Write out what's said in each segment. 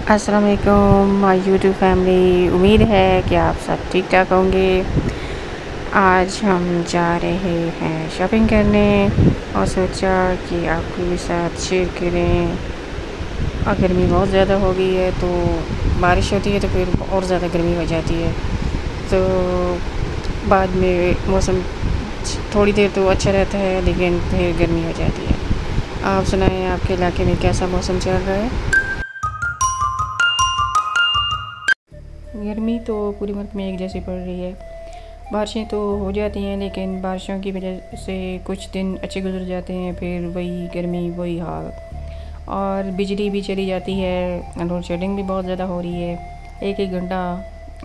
अस्सलाम वालेकुम my YouTube family. उम्मीद है कि आप सब ठीक ठाक होंगे। आज हम जा रहे हैं शॉपिंग करने और सोचा कि आपके भी साथ शेयर करें। और गर्मी बहुत ज़्यादा हो गई है, तो बारिश होती है तो फिर और ज़्यादा गर्मी हो जाती है। तो बाद में मौसम थोड़ी देर तो अच्छा रहता है, लेकिन फिर गर्मी हो जाती है। आप सुनाएं, आपके इलाके में कैसा मौसम चल रहा है? गर्मी तो पूरे मुल्क में एक जैसी पड़ रही है। बारिशें तो हो जाती हैं, लेकिन बारिशों की वजह से कुछ दिन अच्छे गुजर जाते हैं, फिर वही गर्मी वही हाल। और बिजली भी चली जाती है, लोड शेडिंग भी बहुत ज़्यादा हो रही है। एक एक घंटा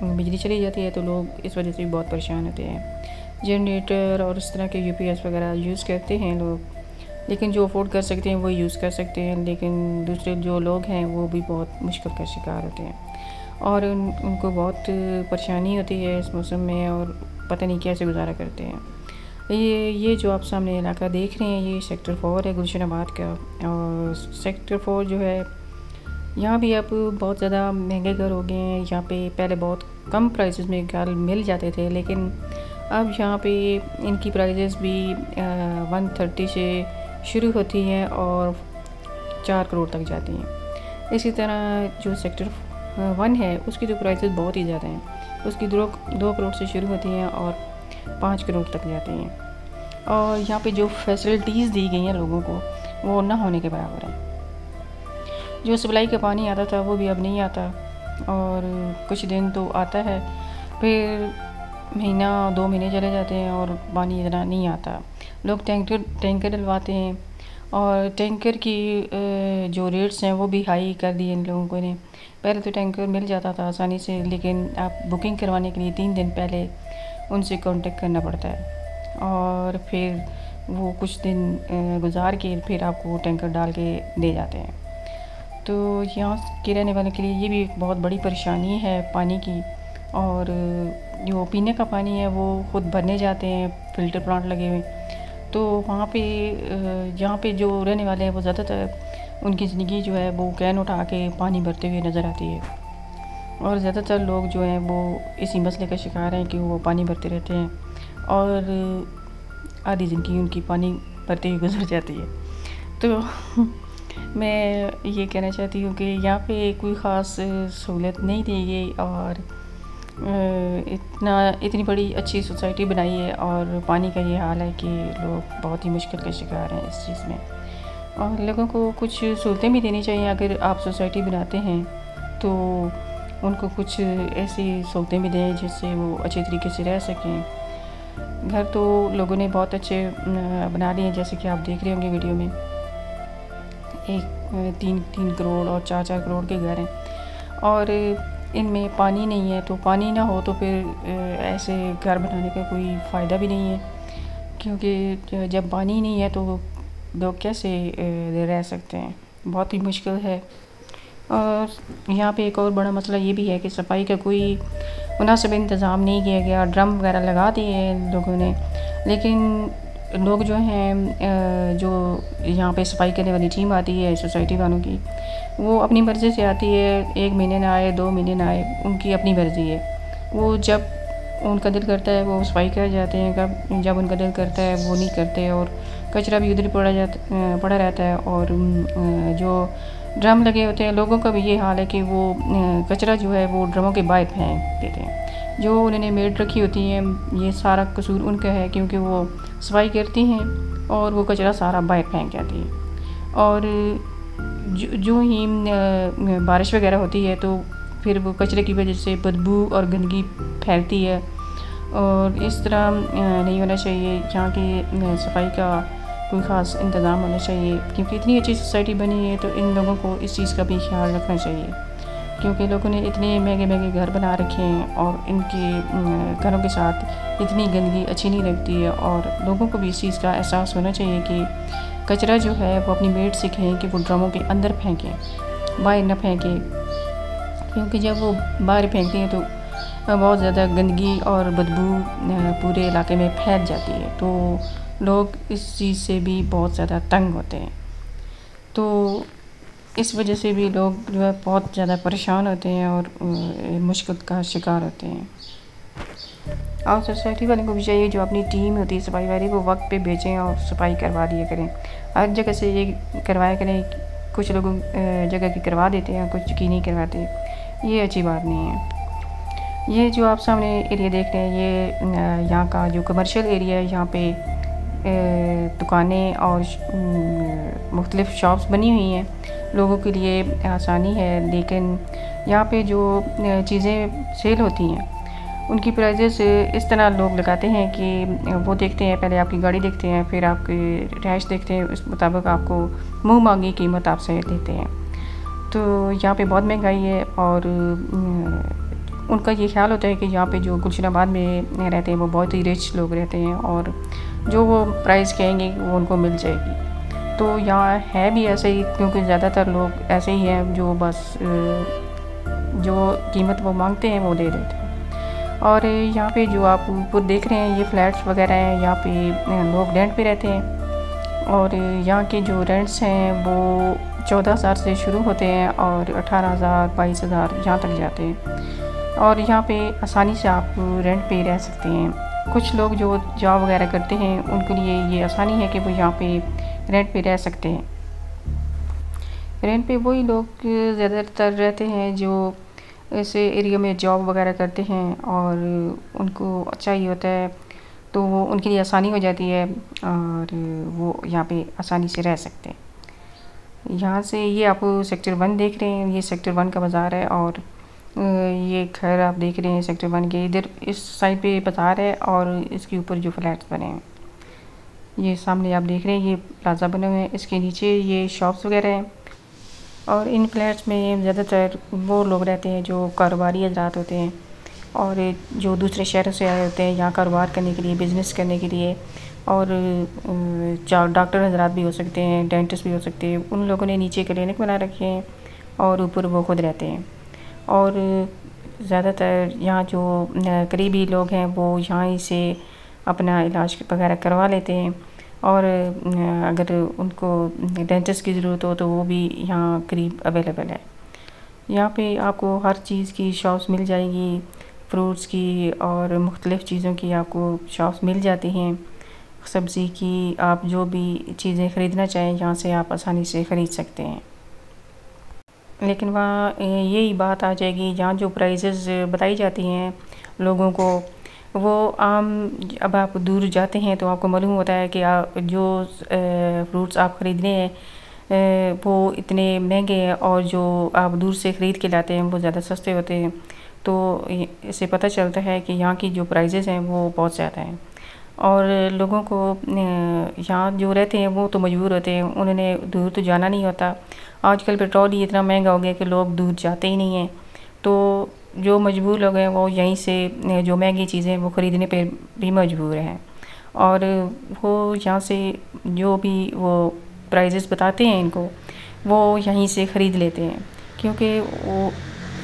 बिजली चली जाती है, तो लोग इस वजह से भी बहुत परेशान होते हैं। जनरेटर और इस तरह के यूपीएस वगैरह यूज़ करते हैं लोग, लेकिन जो अफोर्ड कर सकते हैं वो यूज़ कर सकते हैं, लेकिन दूसरे जो लोग हैं वो भी बहुत मुश्किल का शिकार होते हैं और उनको बहुत परेशानी होती है इस मौसम में, और पता नहीं कैसे गुजारा करते हैं। ये जो आप सामने इलाका देख रहे हैं, ये सेक्टर 4 है गुलशनाबाद का। और सेक्टर 4 जो है, यहाँ भी अब बहुत ज़्यादा महंगे घर हो गए हैं। यहाँ पे पहले बहुत कम प्राइसेस में घर मिल जाते थे, लेकिन अब यहाँ पे इनकी प्राइसेस भी 130 से शुरू होती हैं और 4 करोड़ तक जाती हैं। इसी तरह जो सेक्टर 1 है, उसकी तो प्राइसेस बहुत ही ज़्यादा हैं। उसकी 2 करोड़ से शुरू होती हैं और 5 करोड़ तक जाती हैं। और यहाँ पे जो फैसिलिटीज़ दी गई हैं लोगों को, वो ना होने के बराबर है। जो सप्लाई का पानी आता था वो भी अब नहीं आता, और कुछ दिन तो आता है, फिर महीना 2 महीने चले जाते हैं और पानी इतना नहीं आता। लोग टैंकर डलवाते हैं, और टैंकर की जो रेट्स हैं वो भी हाई कर दिए इन लोगों ने। पहले तो टैंकर मिल जाता था आसानी से, लेकिन आप बुकिंग करवाने के लिए 3 दिन पहले उनसे कांटेक्ट करना पड़ता है, और फिर वो कुछ दिन गुजार के फिर आपको टैंकर डाल के दे जाते हैं। तो यहाँ के रहने वालों के लिए ये भी एक बहुत बड़ी परेशानी है पानी की। और जो पीने का पानी है वो खुद भरने जाते हैं, फ़िल्टर प्लांट लगे हुए। तो वहाँ पे यहाँ पे जो रहने वाले हैं वो ज़्यादातर उनकी ज़िंदगी जो है वो कैन उठा के पानी भरते हुए नज़र आती है। और ज़्यादातर लोग जो हैं वो इसी मसले का शिकार हैं कि वो पानी भरते रहते हैं, और आधी ज़िंदगी उनकी पानी भरते हुए गुजर जाती है। तो मैं ये कहना चाहती हूँ कि यहाँ पे कोई ख़ास सहूलत नहीं दी गई, और इतनी बड़ी अच्छी सोसाइटी बनाई है, और पानी का ये हाल है कि लोग बहुत ही मुश्किल का शिकार हैं इस चीज़ में। और लोगों को कुछ सहूलतें भी देनी चाहिए। अगर आप सोसाइटी बनाते हैं तो उनको कुछ ऐसी सहूलतें भी दें जिससे वो अच्छे तरीके से रह सकें। घर तो लोगों ने बहुत अच्छे बना लिए हैं, जैसे कि आप देख रहे होंगे वीडियो में। 3 करोड़ और 4 करोड़ के घर हैं, और इनमें पानी नहीं है। तो पानी ना हो तो फिर ऐसे घर बनाने का कोई फ़ायदा भी नहीं है, क्योंकि जब पानी नहीं है तो लोग कैसे रह सकते हैं। बहुत ही मुश्किल है। और यहाँ पे एक और बड़ा मसला ये भी है कि सफाई का कोई मुनासिब इंतज़ाम नहीं किया गया। ड्रम वगैरह लगा दिए हैं लोगों ने, लेकिन लोग जो हैं जो यहाँ पे सफाई करने वाली टीम आती है सोसाइटी वालों की, वो अपनी मर्ज़ी से आती है। 1 महीने ना आए, 2 महीने ना आए, उनकी अपनी मर्ज़ी है। वो जब उनका दिल करता है वो सफाई कर जाते हैं, कब जब उनका दिल करता है वो नहीं करते, और कचरा भी उधर पड़ा रहता है। और जो ड्रम लगे होते हैं, लोगों का भी ये हाल है कि वो कचरा जो है वो ड्रमों के बाहर फेंक देते हैं। जो उन्होंने मेड रखी होती हैं, ये सारा कसूर उनका है, क्योंकि वो सफाई करती हैं और वो कचरा सारा बाहर फेंक जाती है। और जो ही बारिश वगैरह होती है तो फिर वो कचरे की वजह से बदबू और गंदगी फैलती है, और इस तरह नहीं होना चाहिए। यहाँ की सफाई का कोई ख़ास इंतज़ाम होना चाहिए, क्योंकि इतनी अच्छी सोसाइटी बनी है तो इन लोगों को इस चीज़ का भी ख्याल रखना चाहिए, क्योंकि लोगों ने इतने महंगे महंगे घर बना रखे हैं, और इनके घरों के साथ इतनी गंदगी अच्छी नहीं लगती है। और लोगों को भी इस चीज़ का एहसास होना चाहिए कि कचरा जो है वो अपनी मेड से कहें कि वो ड्रमों के अंदर फेंकें, बाहर न फेंकें, क्योंकि जब वो बाहर फेंकते हैं तो बहुत ज़्यादा गंदगी और बदबू पूरे इलाके में फैल जाती है। तो लोग इस चीज़ से भी बहुत ज़्यादा तंग होते हैं। तो इस वजह से भी लोग जो है बहुत ज़्यादा परेशान होते हैं और मुश्किल का शिकार होते हैं। और सोसाइटी वालों को भी चाहिए, जो अपनी टीम होती है सफाई वाली, वो वक्त पे भेजें और सफाई करवा दिया करें। हर जगह से ये करवाया करें। कुछ लोग जगह की करवा देते हैं, कुछ की नहीं करवाते। ये अच्छी बात नहीं है। ये जो आप सामने एरिया देख रहे हैं, ये यहाँ का जो कमर्शियल एरिया है, यहाँ पे दुकानें और मुख्तलिफ़ शॉप्स बनी हुई हैं। लोगों के लिए आसानी है, लेकिन यहाँ पे जो चीज़ें सेल होती हैं उनकी प्राइजेस इस तरह लोग लगाते हैं कि वो देखते हैं, पहले आपकी गाड़ी देखते हैं, फिर आपकी रहाइश देखते हैं, उस मुताबिक आपको मुँह मांगी कीमत आपसे देते हैं। तो यहाँ पे बहुत महंगाई है और उनका ये ख्याल होता है कि यहाँ पे जो गुलशनाबाद में रहते हैं वो बहुत ही रिच लोग रहते हैं और जो वो प्राइस कहेंगे वो उनको मिल जाएगी। तो यहाँ है भी ऐसे ही, क्योंकि ज़्यादातर लोग ऐसे ही हैं जो बस जो कीमत वो मांगते हैं वो दे देते हैं। और यहाँ पे जो आप ऊपर देख रहे हैं ये फ्लैट्स वगैरह हैं, यहाँ पे लोग रेंट पे रहते हैं और यहाँ के जो रेंट्स हैं वो 14,000 से शुरू होते हैं और 18,000 22,000 यहाँ तक जाते हैं। और यहाँ पे आसानी से आप रेंट पे रह सकते हैं। कुछ लोग जो जॉब वगैरह करते हैं उनके लिए ये आसानी है कि वो यहाँ पे रेंट पे रह सकते हैं। रेंट पे वही लोग ज़्यादातर रहते हैं जो ऐसे एरिया में जॉब वगैरह करते हैं और उनको चाहिए होता है, तो वो उनके लिए आसानी हो जाती है और वो यहाँ पे आसानी से रह सकते हैं। यहाँ से ये आप सेक्टर 1 देख रहे हैं, ये सेक्टर 1 का बाज़ार है और ये घर आप देख रहे हैं सेक्टर 1 के। इधर इस साइड पे बाज़ार है और इसके ऊपर जो फ्लैट्स बने हैं, ये सामने आप देख रहे हैं, ये प्लाजा बने हुए हैं, इसके नीचे ये शॉप्स वगैरह हैं। और इन फ्लैट्स में ज़्यादातर वो लोग रहते हैं जो कारोबारी हज़रात होते हैं और जो दूसरे शहरों से आए होते हैं यहाँ कारोबार करने के लिए, बिज़नेस करने के लिए। और डॉक्टर हज़रात भी हो सकते हैं, डेंटिस्ट भी हो सकते हैं। उन लोगों ने नीचे क्लिनिक बना रखे हैं और ऊपर वो खुद रहते हैं। और ज़्यादातर यहाँ जो करीबी लोग हैं वो यहाँ से अपना इलाज वगैरह करवा लेते हैं और अगर उनको डेंटिस्ट की ज़रूरत हो तो वो भी यहाँ करीब अवेलेबल है। यहाँ पे आपको हर चीज़ की शॉप्स मिल जाएगी, फ्रूट्स की और मुख्तलिफ़ चीज़ों की आपको शॉप्स मिल जाती हैं। सब्ज़ी की आप जो भी चीज़ें ख़रीदना चाहें यहाँ से आप आसानी से ख़रीद सकते हैं। लेकिन वहाँ यही बात आ जाएगी, यहाँ जो प्राइसेस बताई जाती हैं लोगों को, वो आम अब आप दूर जाते हैं तो आपको मालूम होता है कि जो फ्रूट्स आप ख़रीद रहे हैं वो इतने महंगे हैं और जो आप दूर से ख़रीद के लाते हैं वो ज़्यादा सस्ते होते हैं। तो इससे पता चलता है कि यहाँ की जो प्राइसेस हैं वो बहुत ज़्यादा हैं और लोगों को यहाँ जो रहते हैं वो तो मजबूर होते हैं, उन्होंने दूर तो जाना नहीं होता। आजकल पेट्रोल ही इतना महंगा हो गया कि लोग दूर जाते ही नहीं हैं। तो जो मजबूर लोग हैं वो यहीं से जो महंगी चीज़ें वो ख़रीदने पे भी मजबूर हैं और वो यहाँ से जो भी वो प्राइजेस बताते हैं इनको, वो यहीं से ख़रीद लेते हैं, क्योंकि वो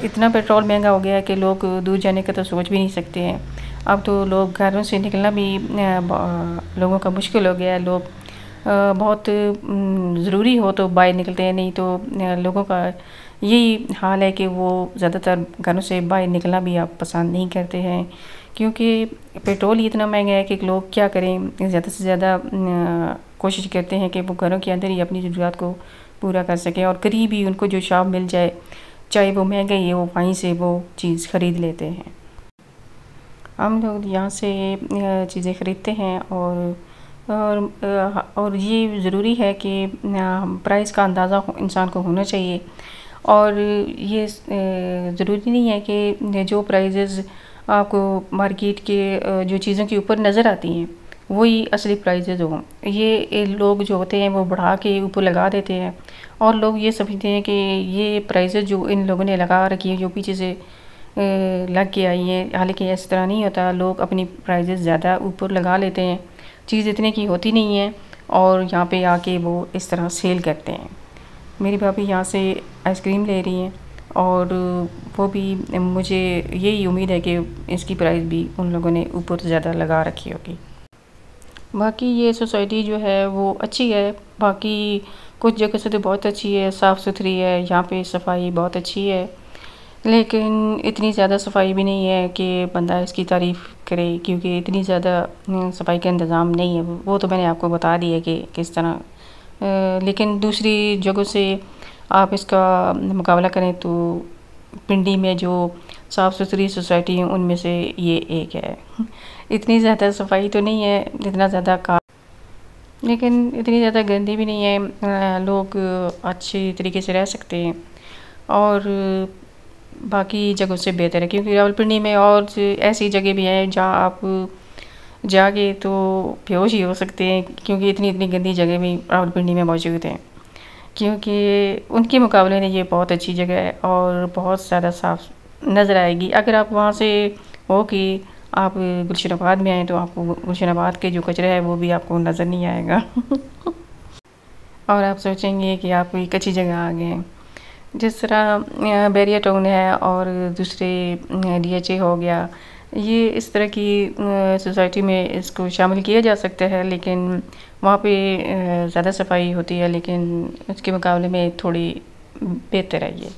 इतना पेट्रोल महंगा हो गया है कि लोग दूर जाने का तो सोच भी नहीं सकते हैं। अब तो लोग घरों से निकलना भी लोगों का मुश्किल हो गया है। लोग बहुत ज़रूरी हो तो बाहर निकलते हैं, नहीं तो लोगों का यही हाल है कि वो ज़्यादातर घरों से बाहर निकलना भी आप पसंद नहीं करते हैं, क्योंकि पेट्रोल ही इतना महंगा है कि लोग क्या करें। ज़्यादा से ज़्यादा कोशिश करते हैं कि वो घरों के अंदर ही अपनी ज़रूरत को पूरा कर सकें और करीब ही उनको जो शॉप मिल जाए, चाहे वो महंगा ही है, वो वहीं से वो चीज़ ख़रीद लेते हैं। हम लोग यहाँ से चीज़ें ख़रीदते हैं और ये ज़रूरी है कि प्राइस का अंदाज़ा इंसान को होना चाहिए। और ये ज़रूरी नहीं है कि जो प्राइजेज़ आपको मार्केट के जो चीज़ों के ऊपर नज़र आती हैं वही असली प्राइजेज़ हों। ये लोग जो होते हैं वो बढ़ा के ऊपर लगा देते हैं और लोग ये समझते हैं कि ये प्राइजेज़ जो इन लोगों ने लगा रखी है, जो पीछे से लग के आई है, हालांकि इस तरह नहीं होता। लोग अपनी प्राइजेज़ ज़्यादा ऊपर लगा लेते हैं, चीज़ इतने की होती नहीं है और यहाँ पे आके वो इस तरह सेल करते हैं। मेरी भाभी यहाँ से आइसक्रीम ले रही हैं और वो भी, मुझे यही उम्मीद है कि इसकी प्राइस भी उन लोगों ने ऊपर ज़्यादा लगा रखी होगी। बाकी ये सोसाइटी जो है वो अच्छी है, बाकी कुछ जगह से तो बहुत अच्छी है, साफ़ सुथरी है, यहाँ पे सफाई बहुत अच्छी है, लेकिन इतनी ज़्यादा सफाई भी नहीं है कि बंदा इसकी तारीफ़ करे, क्योंकि इतनी ज़्यादा सफाई का इंतज़ाम नहीं है। वो तो मैंने आपको बता दिया कि किस तरह, लेकिन दूसरी जगहों से आप इसका मुकाबला करें तो पिंडी में जो साफ़ सुथरी सोसाइटी है उनमें से ये एक है। इतनी ज़्यादा सफाई तो नहीं है, इतना ज़्यादा का, लेकिन इतनी ज़्यादा गंदी भी नहीं है, लोग अच्छी तरीके से रह सकते हैं और बाकी जगहों से बेहतर है, क्योंकि रावलपिंडी में और ऐसी जगह भी है जहाँ आप जाके तो बेहोश ही हो सकते हैं, क्योंकि इतनी इतनी गंदी जगह भी रावलपिंडी में मौजूद हैं। क्योंकि उनके मुकाबले में ये बहुत अच्छी जगह है और बहुत ज़्यादा साफ़ नज़र आएगी। अगर आप वहाँ से हो कि आप गुलशनाबाद में आएँ तो आपको गुलशनाबाद के जो कचरा है वो भी आपको नज़र नहीं आएगा। और आप सोचेंगे कि आप एक अच्छी जगह आ गए हैं। जिस तरह बैरिया टाउन है और दूसरे DHA हो गया, ये इस तरह की सोसाइटी में इसको शामिल किया जा सकता है, लेकिन वहाँ पे ज़्यादा सफाई होती है, लेकिन उसके मुकाबले में थोड़ी बेहतर है ये।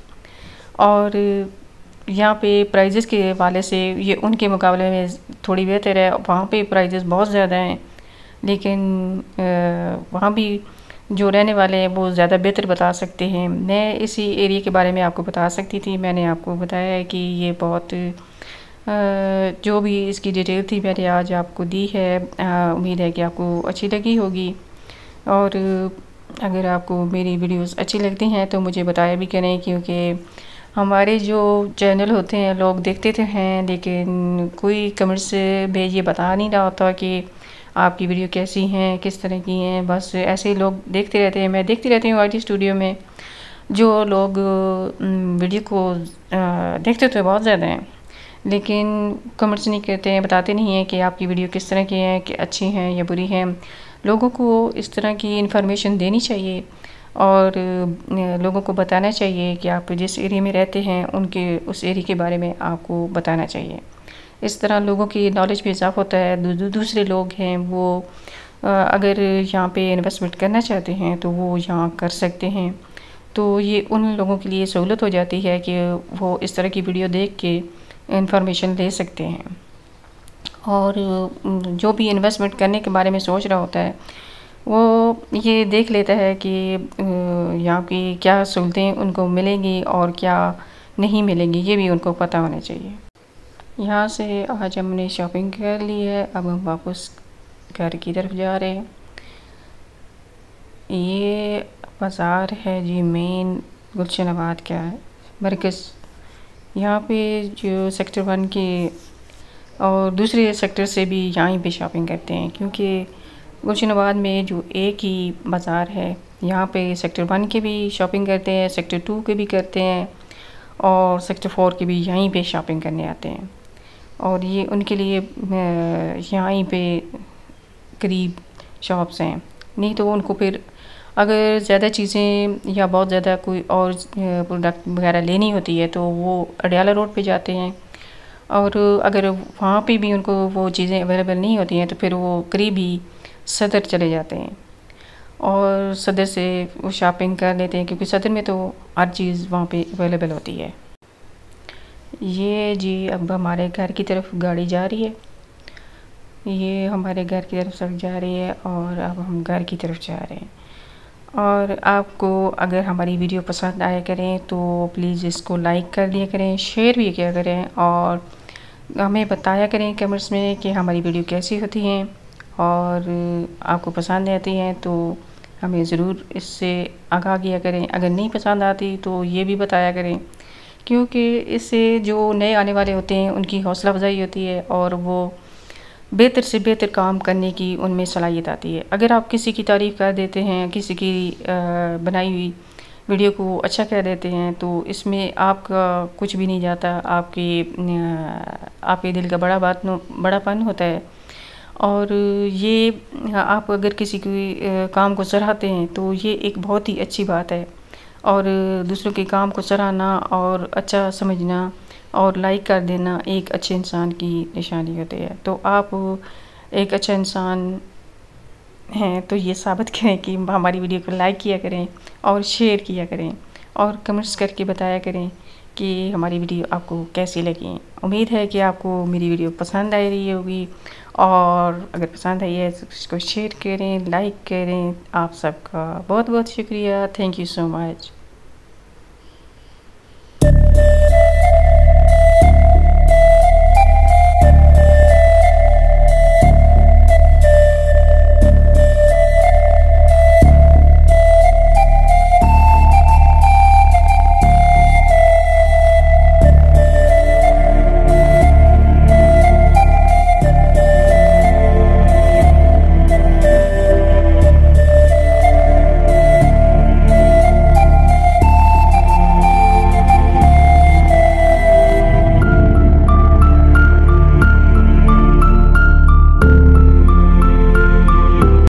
और यहाँ पे प्राइजेस के हवाले से ये उनके मुकाबले में थोड़ी बेहतर है। वहाँ पे प्राइजेस बहुत ज़्यादा हैं, लेकिन वहाँ भी जो रहने वाले हैं वो ज़्यादा बेहतर बता सकते हैं। मैं इसी एरिया के बारे में आपको बता सकती थी, मैंने आपको बताया है कि ये बहुत जो भी इसकी डिटेल थी मैंने आज आपको दी है। उम्मीद है कि आपको अच्छी लगी होगी, और अगर आपको मेरी वीडियोस अच्छी लगती हैं तो मुझे बताया भी करें, क्योंकि हमारे जो चैनल होते हैं लोग देखते तो हैं, लेकिन कोई कमेंट्स में ये बता नहीं रहा होता कि आपकी वीडियो कैसी हैं, किस तरह की हैं। बस ऐसे ही लोग देखते रहते हैं। मैं देखती रहती हूँ IT स्टूडियो में जो लोग वीडियो को देखते तो बहुत ज़्यादा हैं, लेकिन कमेंट्स नहीं करते हैं, बताते नहीं हैं कि आपकी वीडियो किस तरह की है, कि अच्छी हैं या बुरी हैं। लोगों को इस तरह की इन्फॉर्मेशन देनी चाहिए और लोगों को बताना चाहिए कि आप जिस एरिया में रहते हैं उनके उस एरिया के बारे में आपको बताना चाहिए। इस तरह लोगों की नॉलेज भी इजाफ़ा होता है। दूसरे लोग हैं वो अगर यहाँ पे इन्वेस्टमेंट करना चाहते हैं तो वो यहाँ कर सकते हैं। तो ये उन लोगों के लिए सहूलत हो जाती है कि वो इस तरह की वीडियो देख के इन्फॉर्मेशन ले सकते हैं। और जो भी इन्वेस्टमेंट करने के बारे में सोच रहा होता है वो ये देख लेता है कि यहाँ की क्या सहूलतें उनको मिलेंगी और क्या नहीं मिलेंगी, ये भी उनको पता होना चाहिए। यहाँ से आज हमने शॉपिंग कर ली है, अब हम वापस घर की तरफ जा रहे हैं। ये बाज़ार है जी, मेन गुलशनाबाद का मरकज़। यहाँ पे जो सेक्टर 1 के और दूसरे सेक्टर से भी यहाँ पे शॉपिंग करते हैं, क्योंकि गुलशनाबाद में जो एक ही बाज़ार है, यहाँ पे सेक्टर 1 के भी शॉपिंग करते हैं, सेक्टर 2 के भी करते हैं और सेक्टर 4 के भी यहीं पे शॉपिंग करने आते हैं। और ये उनके लिए यहीं पे करीब शॉप्स हैं, नहीं तो उनको फिर अगर ज़्यादा चीज़ें या बहुत ज़्यादा कोई और प्रोडक्ट वगैरह लेनी होती है तो वो अडयाला रोड पे जाते हैं, और अगर वहाँ पे भी उनको वो चीज़ें अवेलेबल नहीं होती हैं तो फिर वो करीबी सदर चले जाते हैं और सदर से वो शॉपिंग कर लेते हैं, क्योंकि सदर में तो हर चीज़ वहाँ पे अवेलेबल होती है। ये जी अब हमारे घर की तरफ गाड़ी जा रही है, ये हमारे घर की तरफ सड़क जा रही है और अब हम घर की तरफ जा रहे हैं। और आपको अगर हमारी वीडियो पसंद आया करें तो प्लीज़ इसको लाइक कर दिया करें, शेयर भी किया करें और हमें बताया करें कमेंट्स में कि हमारी वीडियो कैसी होती हैं और आपको पसंद आती हैं तो हमें ज़रूर इससे आगाह किया करें। अगर नहीं पसंद आती तो ये भी बताया करें, क्योंकि इससे जो नए आने वाले होते हैं उनकी हौसला अफजाई होती है और वो बेहतर से बेहतर काम करने की उनमें सलाहियत आती है। अगर आप किसी की तारीफ़ कर देते हैं, किसी की बनाई हुई वीडियो को अच्छा कह देते हैं तो इसमें आपका कुछ भी नहीं जाता, आपके दिल का बड़ापन होता है। और ये आप अगर किसी के काम को सराहते हैं तो ये एक बहुत ही अच्छी बात है, और दूसरों के काम को सराहना और अच्छा समझना और लाइक कर देना एक अच्छे इंसान की निशानी होती है। तो आप एक अच्छा इंसान हैं तो ये साबित करें कि हमारी वीडियो को लाइक किया करें और शेयर किया करें और कमेंट्स करके बताया करें कि हमारी वीडियो आपको कैसी लगी। उम्मीद है कि आपको मेरी वीडियो पसंद आई रही होगी, और अगर पसंद आई है तो इसको शेयर करें, लाइक करें। आप सबका बहुत बहुत शुक्रिया। Thank you so much.